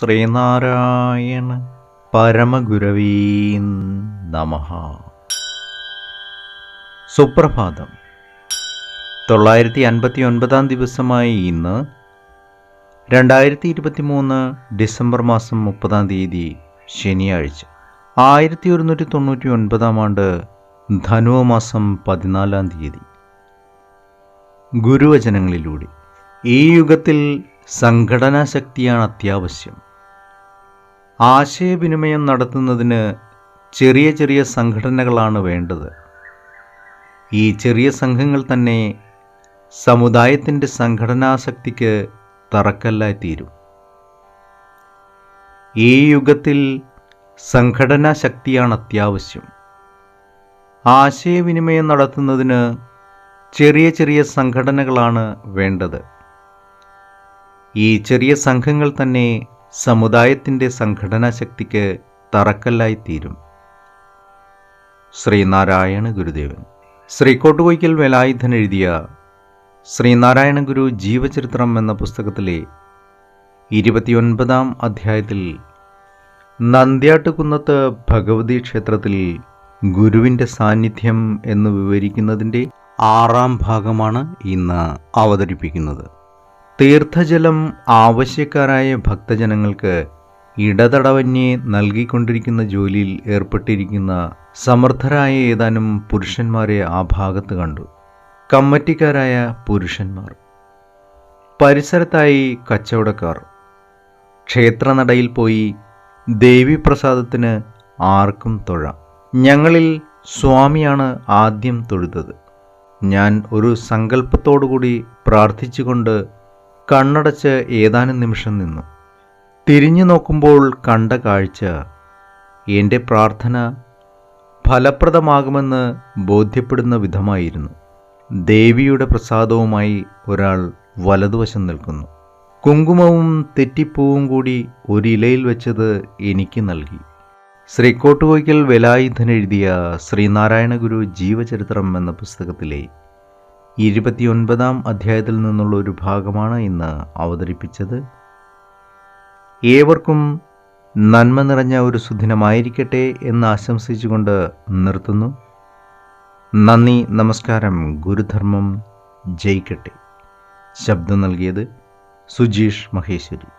ശ്രീനാരായണ പരമഗുരവേ നമഃ. സുപ്രഭാതം. 959 ദിവസമായി ഇന്ന് 2023 ഡിസംബർ മാസം 30 ശനിയാഴ്ച, 1199 ആണ്ട് ധനുവ മാസം 14. ഗുരുവചനങ്ങളിലൂടെ ഈ യുഗത്തിൽ സംഘടനാ ശക്തിയാണ് അത്യാവശ്യം. ആശയവിനിമയം നടത്തുന്നതിന് ചെറിയ ചെറിയ സംഘടനകളാണ് വേണ്ടത്. ഈ ചെറിയ സംഘങ്ങൾ തന്നെ സമുദായത്തിൻ്റെ സംഘടനാശക്തിക്ക് തറക്കല്ലായി തീരും. ഈ യുഗത്തിൽ സംഘടനാ ശക്തിയാണ് അത്യാവശ്യം. ആശയവിനിമയം നടത്തുന്നതിന് ചെറിയ ചെറിയ സംഘടനകളാണ് വേണ്ടത്. ഈ ചെറിയ സംഘങ്ങൾ തന്നെ സമുദായത്തിൻ്റെ സംഘടനാ ശക്തിക്ക് തറക്കല്ലായി തീരും. ശ്രീനാരായണ ഗുരുദേവൻ. ശ്രീകോട്ടുകോയ്ക്കൽ വേലായുധൻ എഴുതിയ ശ്രീനാരായണ ഗുരു ജീവചരിത്രം എന്ന പുസ്തകത്തിലെ 29 അധ്യായത്തിൽ നന്ദ്യാട്ടുകുന്നത്ത് ഭഗവതി ക്ഷേത്രത്തിൽ ഗുരുവിൻ്റെ സാന്നിധ്യം എന്ന് വിവരിക്കുന്നതിൻ്റെ 6ാം ഭാഗമാണ് ഇന്ന് അവതരിപ്പിക്കുന്നത്. തീർത്ഥജലം ആവശ്യക്കാരായ ഭക്തജനങ്ങൾക്ക് ഇടതടവന്യേ നൽകിക്കൊണ്ടിരിക്കുന്ന ജോലിയിൽ ഏർപ്പെട്ടിരിക്കുന്ന സമർത്ഥരായ ഏതാനും പുരുഷന്മാരെ ആ ഭാഗത്ത് കണ്ടു. കമ്മറ്റിക്കാരായ പുരുഷന്മാർ, പരിസരത്തായി കച്ചവടക്കാർ. ക്ഷേത്രനടയിൽ പോയി ദേവീപ്രസാദത്തിന് ആർക്കും തൊഴാം. ഞങ്ങളിൽ സ്വാമിയാണ് ആദ്യം തൊഴുതത്. ഞാൻ ഒരു സങ്കല്പത്തോടുകൂടി പ്രാർത്ഥിച്ചുകൊണ്ട് കണ്ണടച്ച് ഏതാനും നിമിഷം നിന്നു. തിരിഞ്ഞു നോക്കുമ്പോൾ കണ്ട കാഴ്ച എൻ്റെ പ്രാർത്ഥന ഫലപ്രദമാകുമെന്ന് ബോധ്യപ്പെടുന്ന വിധമായിരുന്നു. ദേവിയുടെ പ്രസാദവുമായി ഒരാൾ വലതുവശം നിൽക്കുന്നു. കുങ്കുമവും തെറ്റിപ്പൂവും കൂടി ഒരിലയിൽ വെച്ചത് എനിക്ക് നൽകി. ശ്രീകോട്ടുകോയ്ക്കൽ വേലായുധൻ എഴുതിയ ശ്രീനാരായണ ഗുരു ജീവചരിത്രം എന്ന പുസ്തകത്തിലെ 29 അധ്യായത്തിൽ നിന്നുള്ള ഒരു ഭാഗമാണ് ഇന്ന് അവതരിപ്പിച്ചത്. ഏവർക്കും നന്മ നിറഞ്ഞ ഒരു സുദിനമായിരിക്കട്ടെ എന്ന് ആശംസിച്ചുകൊണ്ട് നിർത്തുന്നു. നന്ദി, നമസ്കാരം. ഗുരുധർമ്മം ജയിക്കട്ടെ. ശബ്ദം നൽകിയത് സുജീഷ് മഹേശ്വരി.